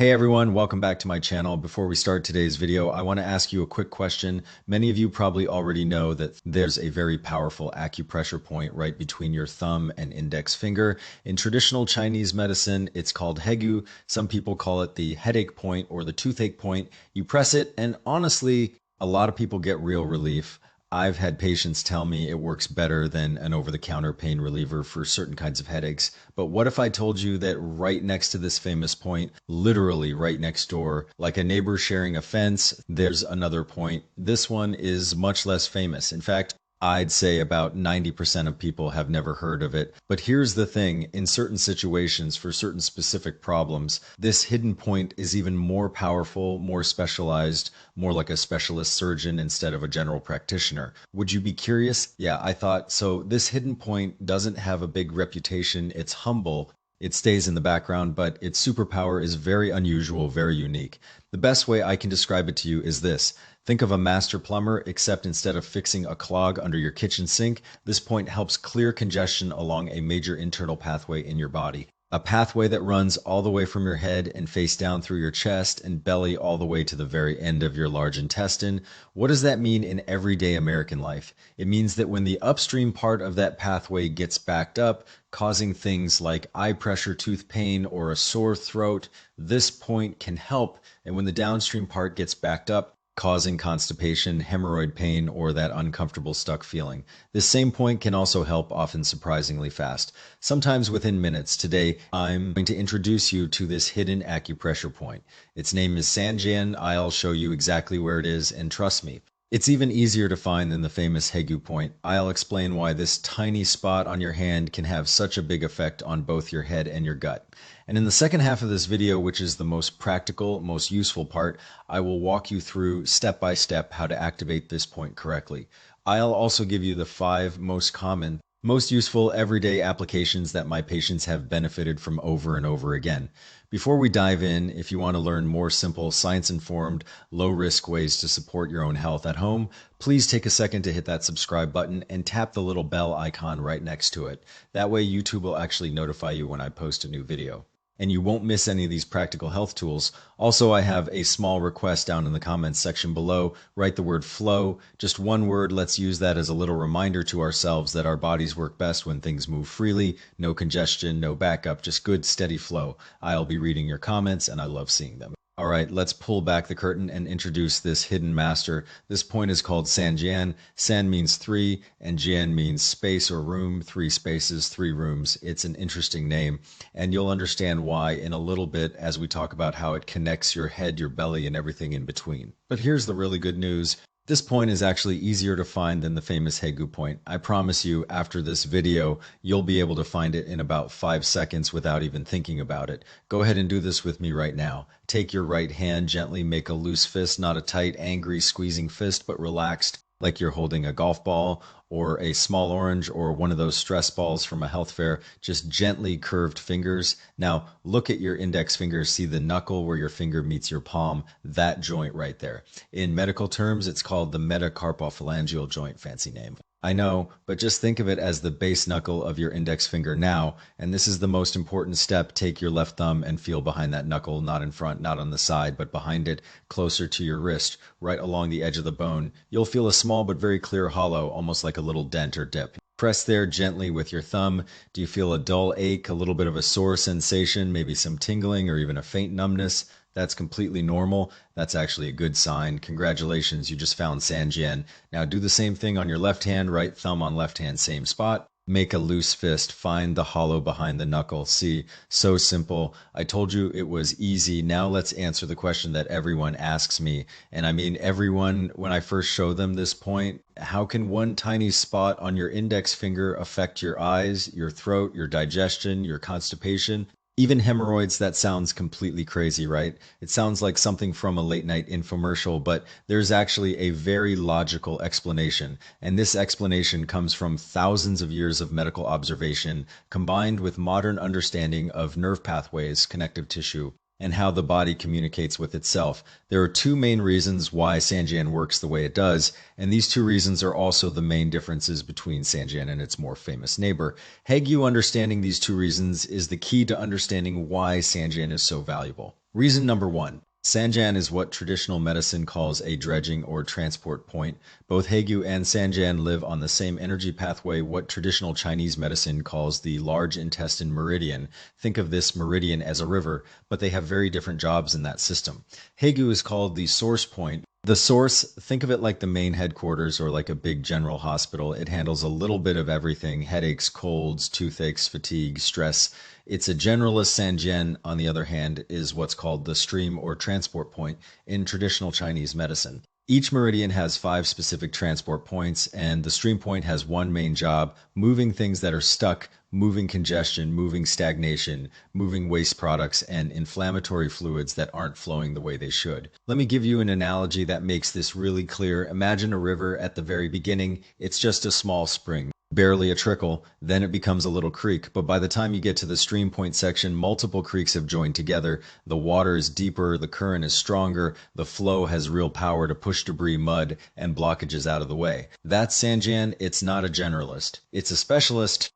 Hey everyone, welcome back to my channel. Before we start today's video, I want to ask you a quick question. Many of you probably already know that there's a very powerful acupressure point right between your thumb and index finger. In traditional Chinese medicine, it's called Hegu. Some people call it the headache point or the toothache point. You press it, and honestly, a lot of people get real relief. I've had patients tell me it works better than an over-the-counter pain reliever for certain kinds of headaches. But what if I told you that right next to this famous point, literally right next door, like a neighbor sharing a fence, there's another point. This one is much less famous. In fact, I'd say about 90% of people have never heard of it. But here's the thing, in certain situations, for certain specific problems, this hidden point is even more powerful, more specialized, more like a specialist surgeon instead of a general practitioner. Would you be curious? Yeah, I thought so. This hidden point doesn't have a big reputation. It's humble. It stays in the background, but its superpower is very unusual, very unique. The best way I can describe it to you is this. Think of a master plumber, except instead of fixing a clog under your kitchen sink, this point helps clear congestion along a major internal pathway in your body. A pathway that runs all the way from your head and face down through your chest and belly all the way to the very end of your large intestine. What does that mean in everyday American life? It means that when the upstream part of that pathway gets backed up, causing things like eye pressure, tooth pain, or a sore throat, this point can help. And when the downstream part gets backed up, causing constipation, hemorrhoid pain, or that uncomfortable stuck feeling. This same point can also help, often surprisingly fast, sometimes within minutes. Today, I'm going to introduce you to this hidden acupressure point. Its name is San Jian. I'll show you exactly where it is, and trust me, it's even easier to find than the famous Hegu point. I'll explain why this tiny spot on your hand can have such a big effect on both your head and your gut. And in the second half of this video, which is the most practical, most useful part, I will walk you through step by step how to activate this point correctly. I'll also give you the 5 most common, most useful everyday applications that my patients have benefited from over and over again. Before we dive in, if you want to learn more simple, science-informed, low-risk ways to support your own health at home, please take a second to hit that subscribe button and tap the little bell icon right next to it. That way YouTube will actually notify you when I post a new video. And you won't miss any of these practical health tools. Also, I have a small request down in the comments section below. Write the word flow, just one word. Let's use that as a little reminder to ourselves that our bodies work best when things move freely, no congestion, no backup, just good steady flow. I'll be reading your comments and I love seeing them. All right, let's pull back the curtain and introduce this hidden master. This point is called San Jian. San means 3 and Jian means space or room, 3 spaces, 3 rooms. It's an interesting name, and you'll understand why in a little bit as we talk about how it connects your head, your belly, and everything in between. But here's the really good news. This point is actually easier to find than the famous Hegu point. I promise you, after this video, you'll be able to find it in about 5 seconds without even thinking about it. Go ahead and do this with me right now. Take your right hand, gently make a loose fist, not a tight, angry, squeezing fist, but relaxed, like you're holding a golf ball or a small orange or one of those stress balls from a health fair. Just gently curved fingers. Now look at your index finger, see the knuckle where your finger meets your palm, that joint right there. In medical terms, it's called the metacarpophalangeal joint, fancy name. I know, but just think of it as the base knuckle of your index finger now, and this is the most important step. Take your left thumb and feel behind that knuckle, not in front, not on the side, but behind it, closer to your wrist, right along the edge of the bone. You'll feel a small but very clear hollow, almost like a little dent or dip. Press there gently with your thumb. Do you feel a dull ache, a little bit of a sore sensation, maybe some tingling or even a faint numbness? That's completely normal. That's actually a good sign. Congratulations, you just found San Jian. Now do the same thing on your left hand, right thumb on left hand, same spot. Make a loose fist, find the hollow behind the knuckle. See, so simple. I told you it was easy. Now let's answer the question that everyone asks me. And I mean everyone, when I first show them this point, how can one tiny spot on your index finger affect your eyes, your throat, your digestion, your constipation? Even hemorrhoids. That sounds completely crazy, right? It sounds like something from a late night infomercial, but there's actually a very logical explanation. And this explanation comes from thousands of years of medical observation combined with modern understanding of nerve pathways, connective tissue, and how the body communicates with itself. There are 2 main reasons why San Jian works the way it does, and these 2 reasons are also the main differences between San Jian and its more famous neighbor. Hegu understanding these 2 reasons is the key to understanding why San Jian is so valuable. Reason number one. San Jian is what traditional medicine calls a dredging or transport point. Both Hegu and San Jian live on the same energy pathway, what traditional Chinese medicine calls the large intestine meridian. Think of this meridian as a river, but they have very different jobs in that system. Hegu is called the source point. The source, think of it like the main headquarters or like a big general hospital. It handles a little bit of everything: headaches, colds, toothaches, fatigue, stress. It's a generalist. San Jian, on the other hand, is what's called the stream or transport point in traditional Chinese medicine. Each meridian has 5 specific transport points, and the stream point has one main job: moving things that are stuck, moving congestion, moving stagnation, moving waste products, and inflammatory fluids that aren't flowing the way they should. Let me give you an analogy that makes this really clear. Imagine a river. At the very beginning, it's just a small spring, barely a trickle. Then it becomes a little creek, but by the time you get to the stream point section, multiple creeks have joined together. The water is deeper, the current is stronger, the flow has real power to push debris, mud, and blockages out of the way. That's San Jian. It's not a generalist. It's a specialist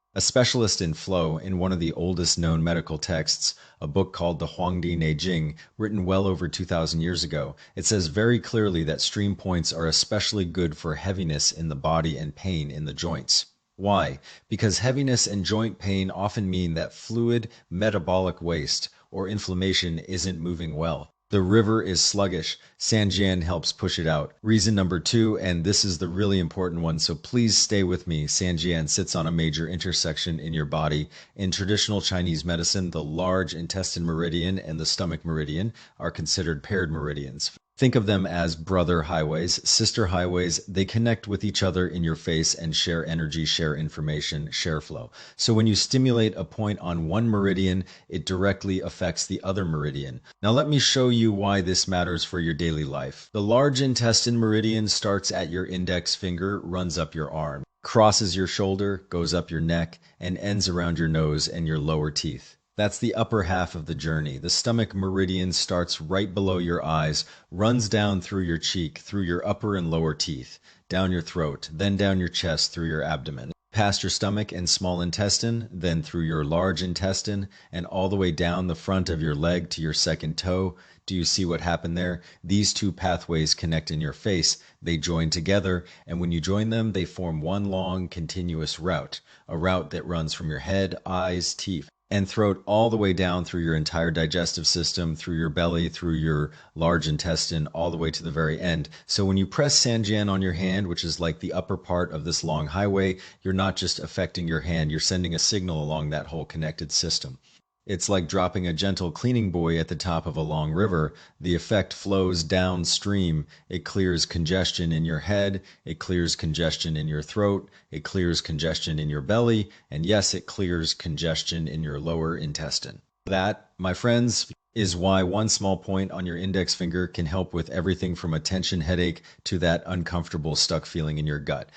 in flow. In one of the oldest known medical texts, a book called the Huangdi Neijing, written well over 2,000 years ago, it says very clearly that stream points are especially good for heaviness in the body and pain in the joints. Why? Because heaviness and joint pain often mean that fluid, metabolic waste, or inflammation isn't moving well. The river is sluggish. San Jian helps push it out. Reason number 2, and this is the really important one, so please stay with me. San Jian sits on a major intersection in your body. In traditional Chinese medicine, the large intestine meridian and the stomach meridian are considered paired meridians. Think of them as brother highways, sister highways. They connect with each other in your face and share energy, share information, share flow. So when you stimulate a point on one meridian, it directly affects the other meridian. Now let me show you why this matters for your daily life. The large intestine meridian starts at your index finger, runs up your arm, crosses your shoulder, goes up your neck, and ends around your nose and your lower teeth. That's the upper half of the journey. The stomach meridian starts right below your eyes, runs down through your cheek, through your upper and lower teeth, down your throat, then down your chest through your abdomen, past your stomach and small intestine, then through your large intestine, and all the way down the front of your leg to your second toe. Do you see what happened there? These two pathways connect in your face. They join together, and when you join them, they form one long, continuous route, a route that runs from your head, eyes, teeth, and throat all the way down through your entire digestive system, through your belly, through your large intestine, all the way to the very end. So when you press San Jian on your hand, which is like the upper part of this long highway, you're not just affecting your hand, you're sending a signal along that whole connected system. It's like dropping a gentle cleaning buoy at the top of a long river. The effect flows downstream. It clears congestion in your head, it clears congestion in your throat, it clears congestion in your belly, and yes, it clears congestion in your lower intestine. That, my friends, is why one small point on your index finger can help with everything from a tension headache to that uncomfortable stuck feeling in your gut.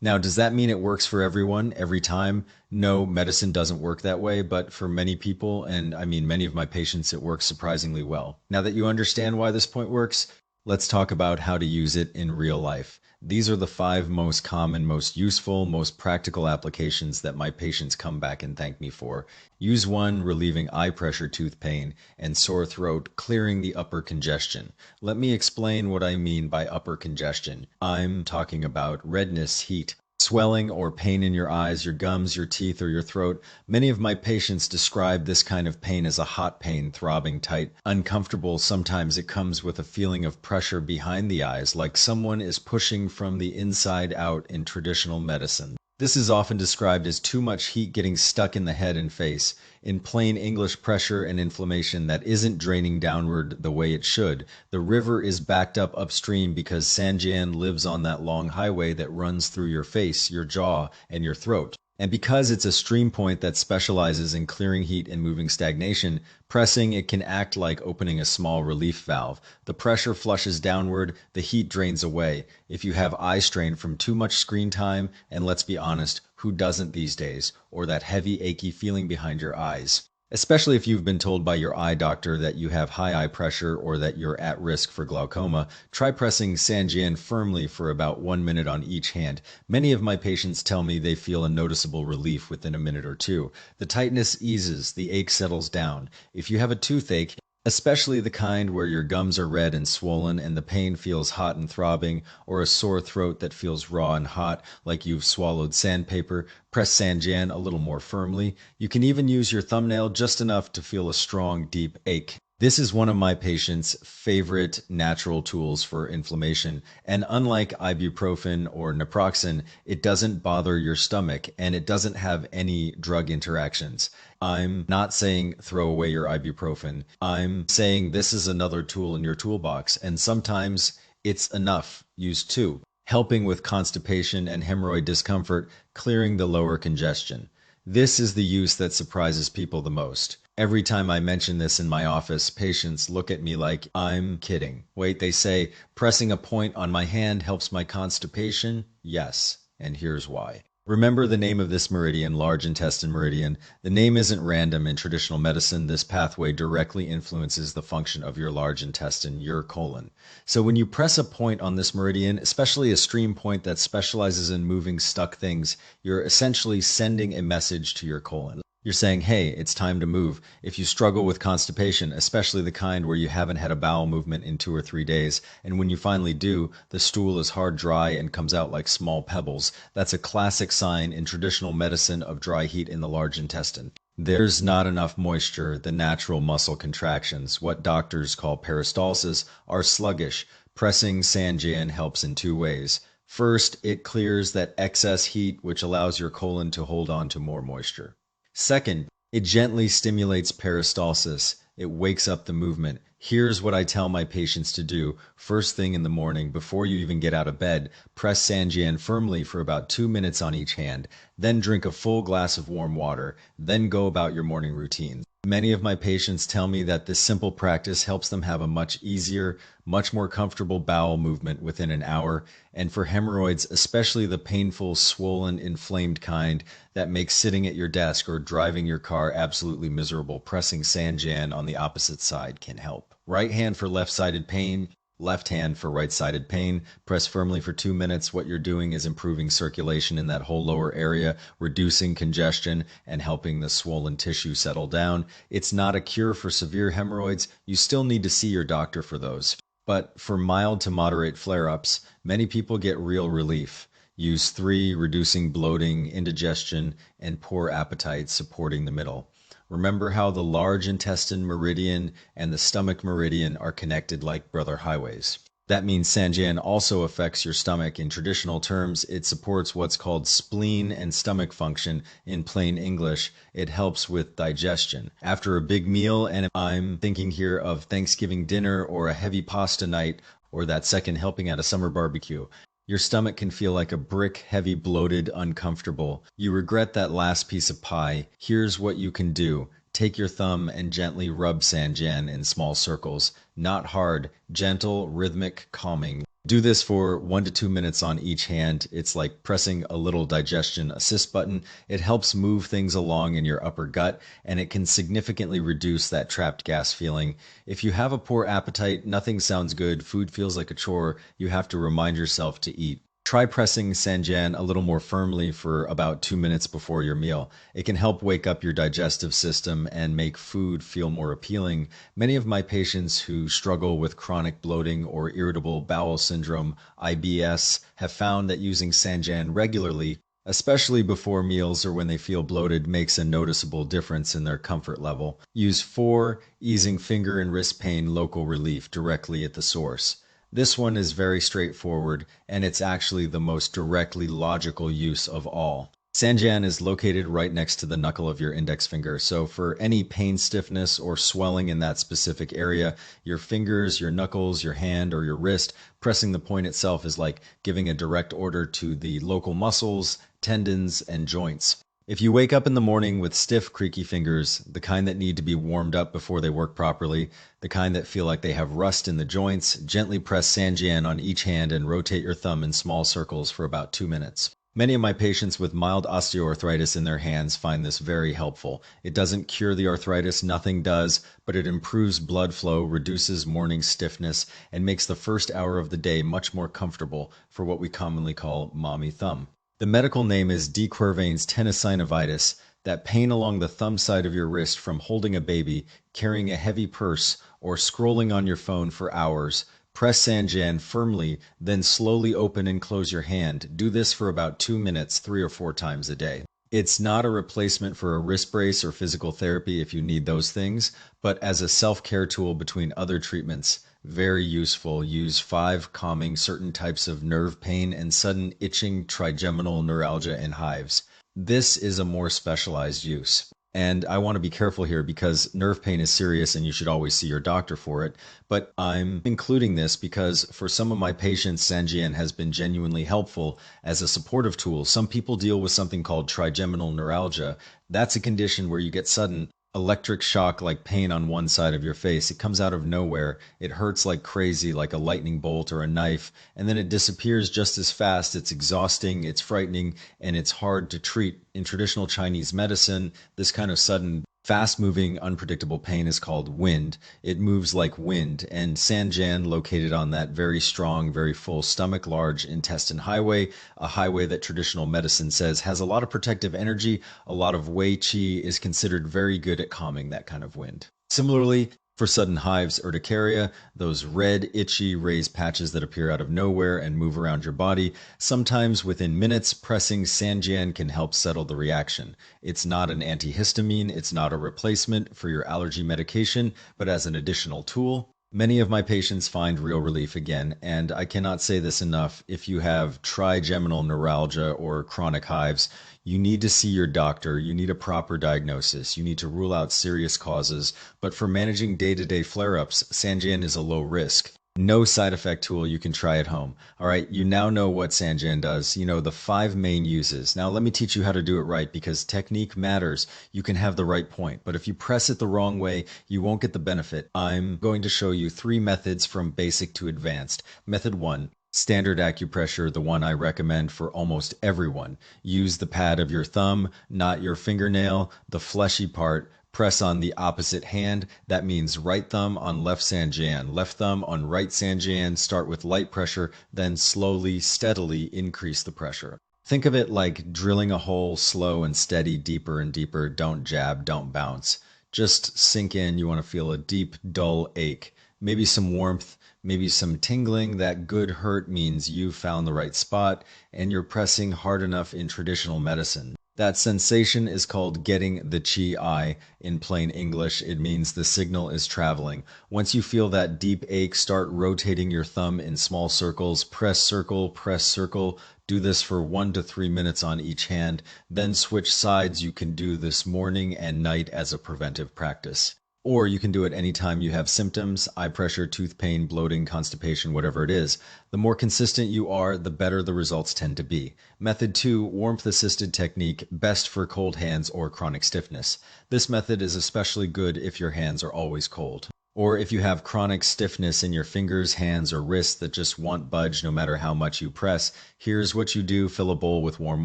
Now, does that mean it works for everyone every time? No, medicine doesn't work that way, but for many people, and I mean many of my patients, it works surprisingly well. Now that you understand why this point works, let's talk about how to use it in real life. These are the 5 most common, most useful, most practical applications that my patients come back and thank me for. Use 1, relieving eye pressure, tooth pain, and sore throat, clearing the upper congestion. Let me explain what I mean by upper congestion. I'm talking about redness, heat, swelling or pain in your eyes, your gums, your teeth, or your throat. Many of my patients describe this kind of pain as a hot pain, throbbing, tight, uncomfortable. Sometimes it comes with a feeling of pressure behind the eyes, like someone is pushing from the inside out in traditional medicine. This is often described as too much heat getting stuck in the head and face. In plain English, pressure and inflammation that isn't draining downward the way it should. The river is backed up upstream because San Jian lives on that long highway that runs through your face, your jaw, and your throat. And because it's a stream point that specializes in clearing heat and moving stagnation, pressing it can act like opening a small relief valve. The pressure flushes downward, the heat drains away. If you have eye strain from too much screen time, and let's be honest, who doesn't these days, or that heavy, achy feeling behind your eyes, especially if you've been told by your eye doctor that you have high eye pressure or that you're at risk for glaucoma, try pressing San Jian firmly for about 1 minute on each hand. Many of my patients tell me they feel a noticeable relief within a minute or two. The tightness eases, the ache settles down. If you have a toothache, especially the kind where your gums are red and swollen and the pain feels hot and throbbing, or a sore throat that feels raw and hot like you've swallowed sandpaper. Press San Jian a little more firmly. You can even use your thumbnail just enough to feel a strong, deep ache. This is one of my patients' favorite natural tools for inflammation, and unlike ibuprofen or naproxen, it doesn't bother your stomach and it doesn't have any drug interactions. I'm not saying throw away your ibuprofen. I'm saying this is another tool in your toolbox, and sometimes it's enough. Use two, helping with constipation and hemorrhoid discomfort, clearing the lower congestion. This is the use that surprises people the most. Every time I mention this in my office, patients look at me like I'm kidding. Wait, they say, pressing a point on my hand helps my constipation? Yes, and here's why. Remember the name of this meridian, large intestine meridian. The name isn't random in traditional medicine. This pathway directly influences the function of your large intestine, your colon. So when you press a point on this meridian, especially a stream point that specializes in moving stuck things, you're essentially sending a message to your colon. You're saying, hey, it's time to move. If you struggle with constipation, especially the kind where you haven't had a bowel movement in 2 or 3 days, and when you finally do, the stool is hard dry and comes out like small pebbles, that's a classic sign in traditional medicine of dry heat in the large intestine. There's not enough moisture. The natural muscle contractions, what doctors call peristalsis, are sluggish. Pressing San Jian helps in 2 ways. First, it clears that excess heat, which allows your colon to hold on to more moisture. Second, it gently stimulates peristalsis. It wakes up the movement. Here's what I tell my patients to do. First thing in the morning, before you even get out of bed, press San Jian firmly for about 2 minutes on each hand. Then drink a full glass of warm water. Then go about your morning routine. Many of my patients tell me that this simple practice helps them have a much easier, much more comfortable bowel movement within an hour. And for hemorrhoids, especially the painful, swollen, inflamed kind that makes sitting at your desk or driving your car absolutely miserable, pressing San Jian on the opposite side can help. Right hand for left-sided pain, left hand for right-sided pain. Press firmly for 2 minutes. What you're doing is improving circulation in that whole lower area, reducing congestion, and helping the swollen tissue settle down. It's not a cure for severe hemorrhoids. You still need to see your doctor for those. But for mild to moderate flare-ups, many people get real relief. Use 3, reducing bloating, indigestion, and poor appetite, supporting the middle. Remember how the large intestine meridian and the stomach meridian are connected like brother highways. That means San Jian also affects your stomach. In traditional terms, it supports what's called spleen and stomach function. In plain English, it helps with digestion. After a big meal, and I'm thinking here of Thanksgiving dinner or a heavy pasta night or that second helping at a summer barbecue, your stomach can feel like a brick, heavy, bloated, uncomfortable. You regret that last piece of pie. Here's what you can do. Take your thumb and gently rub San Jian in small circles. Not hard, gentle, rhythmic, calming. Do this for 1 to 2 minutes on each hand. It's like pressing a little digestion assist button. It helps move things along in your upper gut, and it can significantly reduce that trapped gas feeling. If you have a poor appetite, nothing sounds good, food feels like a chore, you have to remind yourself to eat. Try pressing San Jian a little more firmly for about 2 minutes before your meal. It can help wake up your digestive system and make food feel more appealing. Many of my patients who struggle with chronic bloating or irritable bowel syndrome, IBS, have found that using San Jian regularly, especially before meals or when they feel bloated, makes a noticeable difference in their comfort level. Use 4, easing finger and wrist pain, local relief directly at the source. This one is very straightforward, and it's actually the most directly logical use of all. San Jian is located right next to the knuckle of your index finger, so for any pain, stiffness, or swelling in that specific area, your fingers, your knuckles, your hand, or your wrist, pressing the point itself is like giving a direct order to the local muscles, tendons, and joints. If you wake up in the morning with stiff, creaky fingers, the kind that need to be warmed up before they work properly, the kind that feel like they have rust in the joints, gently press San Jian on each hand and rotate your thumb in small circles for about 2 minutes. Many of my patients with mild osteoarthritis in their hands find this very helpful. It doesn't cure the arthritis, nothing does, but it improves blood flow, reduces morning stiffness, and makes the first hour of the day much more comfortable for what we commonly call mommy thumb. The medical name is decurvain's tenosynovitis. that pain along the thumb side of your wrist from holding a baby, carrying a heavy purse, or scrolling on your phone for hours. Press San Jian firmly, then slowly open and close your hand. Do this for about 2 minutes, 3 or 4 times a day. It's not a replacement for a wrist brace or physical therapy if you need those things, but as a self-care tool between other treatments, very useful. Use 5, calming certain types of nerve pain and sudden itching, trigeminal neuralgia, and hives. This is a more specialized use. And I want to be careful here because nerve pain is serious and you should always see your doctor for it. But I'm including this because for some of my patients, San Jian has been genuinely helpful as a supportive tool. Some people deal with something called trigeminal neuralgia. That's a condition where you get sudden electric shock like pain on one side of your face. It comes out of nowhere. It hurts like crazy, like a lightning bolt or a knife, and then it disappears just as fast. It's exhausting, it's frightening, and it's hard to treat. In traditional Chinese medicine, this kind of sudden, fast-moving, unpredictable pain is called wind. It moves like wind, and San Jian, located on that very strong, very full stomach, large intestine highway, a highway that traditional medicine says has a lot of protective energy, a lot of wei qi, is considered very good at calming that kind of wind. Similarly, for sudden hives, urticaria, those red, itchy, raised patches that appear out of nowhere and move around your body, sometimes within minutes, pressing San Jian can help settle the reaction. It's not an antihistamine, it's not a replacement for your allergy medication, but as an additional tool, many of my patients find real relief again, and I cannot say this enough. If you have trigeminal neuralgia or chronic hives, you need to see your doctor. You need a proper diagnosis. You need to rule out serious causes. But for managing day-to-day flare-ups, San Jian is a low risk. No side effect tool you can try at home. All right, you now know what San Jian does. You know the 5 main uses. Now let me teach you how to do it right because technique matters. You can have the right point, but if you press it the wrong way, you won't get the benefit. I'm going to show you 3 methods from basic to advanced. Method 1. Standard acupressure, the one I recommend for almost everyone. Use the pad of your thumb, not your fingernail, the fleshy part. Press on the opposite hand. That means right thumb on left San Jian, left thumb on right San Jian. Start with light pressure, then slowly, steadily increase the pressure. Think of it like drilling a hole, slow and steady, deeper and deeper. Don't jab, don't bounce. Just sink in. You want to feel a deep, dull ache. Maybe some warmth, maybe some tingling. That good hurt means you've found the right spot and you're pressing hard enough in traditional medicine. That sensation is called getting the qi. In plain English, it means the signal is traveling. Once you feel that deep ache, start rotating your thumb in small circles. Press circle, press circle. Do this for 1 to 3 minutes on each hand. Then switch sides. You can do this morning and night as a preventive practice. Or you can do it anytime you have symptoms, eye pressure, tooth pain, bloating, constipation, whatever it is. The more consistent you are, the better the results tend to be. Method 2, warmth-assisted technique, best for cold hands or chronic stiffness. This method is especially good if your hands are always cold. Or if you have chronic stiffness in your fingers, hands, or wrists that just won't budge no matter how much you press, here's what you do. Fill a bowl with warm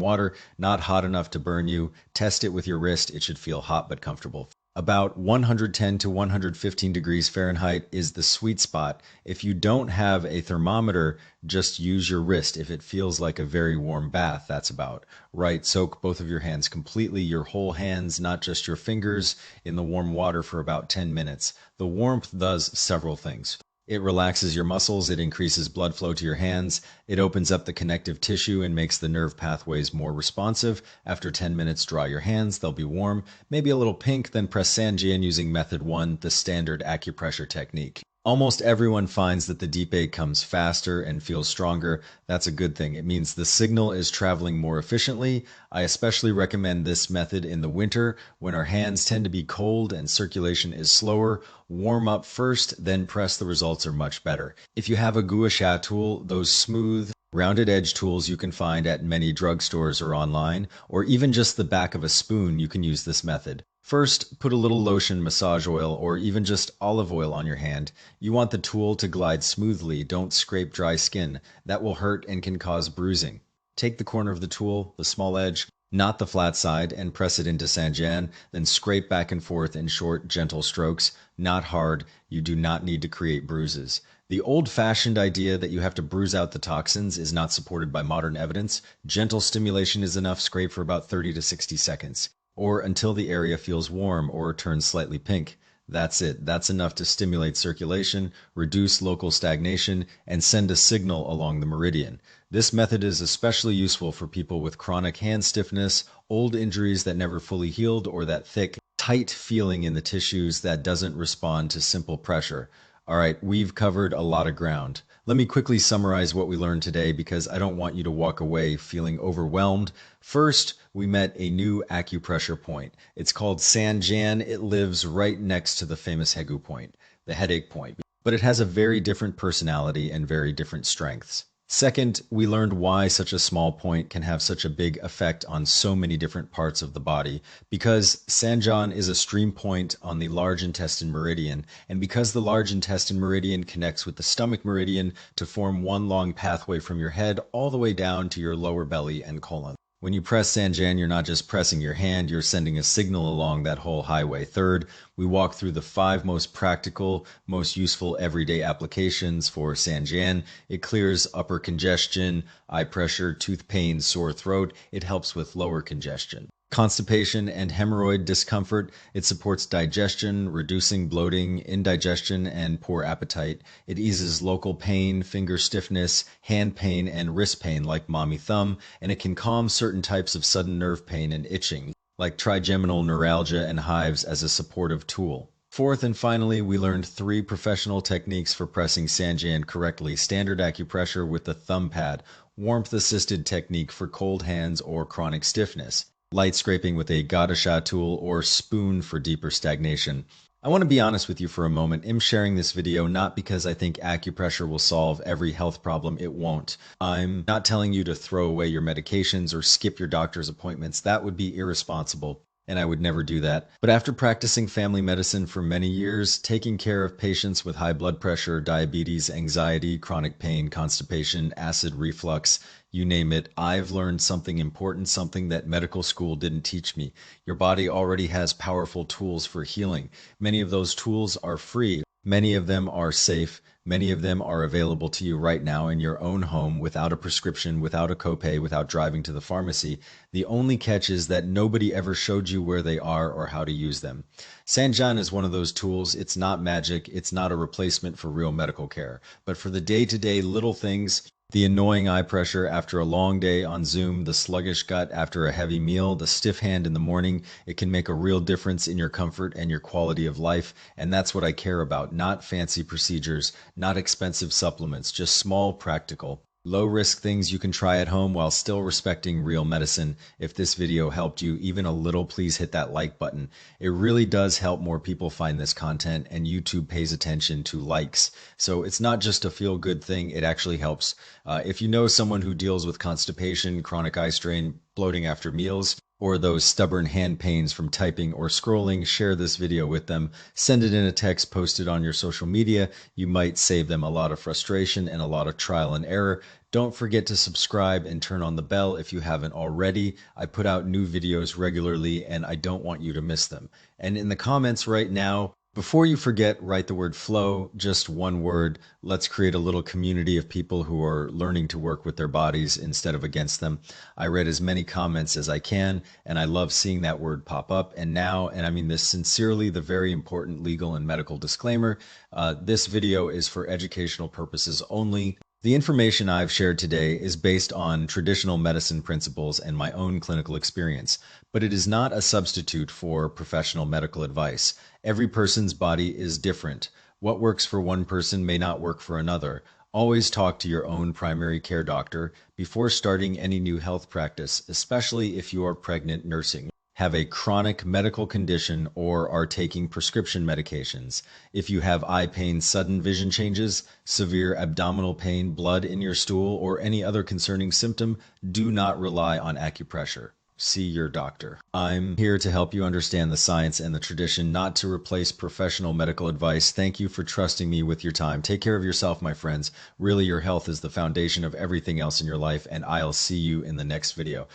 water, not hot enough to burn you. Test it with your wrist. It should feel hot but comfortable. About 110 to 115 degrees Fahrenheit is the sweet spot. If you don't have a thermometer, just use your wrist. If it feels like a very warm bath, that's about right. Soak both of your hands completely, your whole hands, not just your fingers, in the warm water for about 10 minutes. The warmth does several things. It relaxes your muscles, it increases blood flow to your hands, it opens up the connective tissue and makes the nerve pathways more responsive. After 10 minutes, dry your hands, they'll be warm, maybe a little pink, then press San Jian using method 1, the standard acupressure technique. Almost everyone finds that the deep ache comes faster and feels stronger. That's a good thing. It means the signal is traveling more efficiently. I especially recommend this method in the winter when our hands tend to be cold and circulation is slower. Warm up first, then press. The results are much better. If you have a gua sha tool, those smooth, rounded edge tools you can find at many drugstores or online, or even just the back of a spoon, you can use this method. First, put a little lotion, massage oil, or even just olive oil on your hand. You want the tool to glide smoothly. Don't scrape dry skin. That will hurt and can cause bruising. Take the corner of the tool, the small edge, not the flat side, and press it into San Jian, then scrape back and forth in short, gentle strokes. Not hard. You do not need to create bruises. The old-fashioned idea that you have to bruise out the toxins is not supported by modern evidence. Gentle stimulation is enough. Scrape for about 30 to 60 seconds. or until the area feels warm or turns slightly pink. That's it. That's enough to stimulate circulation, reduce local stagnation, and send a signal along the meridian. This method is especially useful for people with chronic hand stiffness, old injuries that never fully healed, or that thick, tight feeling in the tissues that doesn't respond to simple pressure. All right, we've covered a lot of ground. Let me quickly summarize what we learned today because I don't want you to walk away feeling overwhelmed. First, we met a new acupressure point. It's called San Jian. It lives right next to the famous Hegu point, the headache point, but it has a very different personality and very different strengths. Second, we learned why such a small point can have such a big effect on so many different parts of the body, because San Jian is a stream point on the large intestine meridian, and because the large intestine meridian connects with the stomach meridian to form one long pathway from your head all the way down to your lower belly and colon. When you press San Jian, you're not just pressing your hand, you're sending a signal along that whole highway. Third, we walk through the 5 most practical, most useful everyday applications for San Jian. It clears upper congestion, eye pressure, tooth pain, sore throat. It helps with lower congestion. Constipation and hemorrhoid discomfort. It supports digestion, reducing bloating, indigestion, and poor appetite. It eases local pain, finger stiffness, hand pain, and wrist pain like mommy thumb, and it can calm certain types of sudden nerve pain and itching, like trigeminal neuralgia and hives as a supportive tool. Fourth and finally, we learned 3 professional techniques for pressing San Jian correctly: standard acupressure with the thumb pad, warmth-assisted technique for cold hands or chronic stiffness, light scraping with a gata tool, or spoon for deeper stagnation. I want to be honest with you for a moment. I'm sharing this video not because I think acupressure will solve every health problem. It won't. I'm not telling you to throw away your medications or skip your doctor's appointments. That would be irresponsible, and I would never do that. But after practicing family medicine for many years, taking care of patients with high blood pressure, diabetes, anxiety, chronic pain, constipation, acid reflux, you name it, I've learned something important, something that medical school didn't teach me. Your body already has powerful tools for healing. Many of those tools are free. Many of them are safe. Many of them are available to you right now in your own home without a prescription, without a copay, without driving to the pharmacy. The only catch is that nobody ever showed you where they are or how to use them. San Jian is one of those tools. It's not magic. It's not a replacement for real medical care. But for the day-to-day little things, the annoying eye pressure after a long day on Zoom, the sluggish gut after a heavy meal, the stiff hand in the morning, it can make a real difference in your comfort and your quality of life. And that's what I care about. Not fancy procedures, not expensive supplements, just small, practical, low-risk things you can try at home while still respecting real medicine. If this video helped you even a little, please hit that like button. It really does help more people find this content, and YouTube pays attention to likes. So it's not just a feel-good thing, it actually helps. If you know someone who deals with constipation, chronic eye strain, bloating after meals, or those stubborn hand pains from typing or scrolling, share this video with them. Send it in a text, post it on your social media. You might save them a lot of frustration and a lot of trial and error. Don't forget to subscribe and turn on the bell if you haven't already. I put out new videos regularly and I don't want you to miss them. And in the comments right now, before you forget, write the word flow, just one word. Let's create a little community of people who are learning to work with their bodies instead of against them. I read as many comments as I can, and I love seeing that word pop up. And now, and I mean this sincerely, the very important legal and medical disclaimer, this video is for educational purposes only. The information I've shared today is based on traditional medicine principles and my own clinical experience, but it is not a substitute for professional medical advice. Every person's body is different. What works for one person may not work for another. Always talk to your own primary care doctor before starting any new health practice, especially if you are pregnant, nursing, have a chronic medical condition, or are taking prescription medications. If you have eye pain, sudden vision changes, severe abdominal pain, blood in your stool, or any other concerning symptom, do not rely on acupressure. See your doctor. I'm here to help you understand the science and the tradition, not to replace professional medical advice. Thank you for trusting me with your time. Take care of yourself, my friends. Really, your health is the foundation of everything else in your life, and I'll see you in the next video.